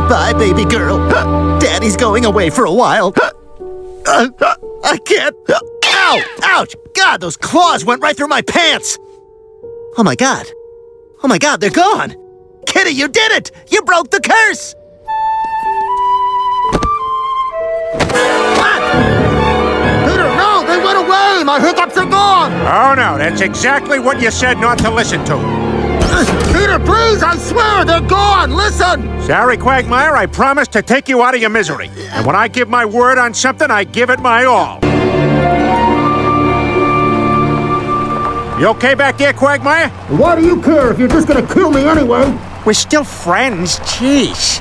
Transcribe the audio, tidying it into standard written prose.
Bye, baby girl. Daddy's going away for a while. I can't. Ow! Ouch! God, those claws went right through my pants! Oh my god. Oh my god, they're gone! Kitty, you did it! You broke the curse! What? Peter, no! They went away! My hiccups are gone! Oh no, that's exactly what you said not to listen to. Peter, please, I swear, they're gone! Listen! Sorry, Quagmire, I promise to take you out of your misery. And when I give my word on something, I give it my all. You okay back there, Quagmire? Why do you care if you're just gonna kill me anyway? We're still friends, jeez.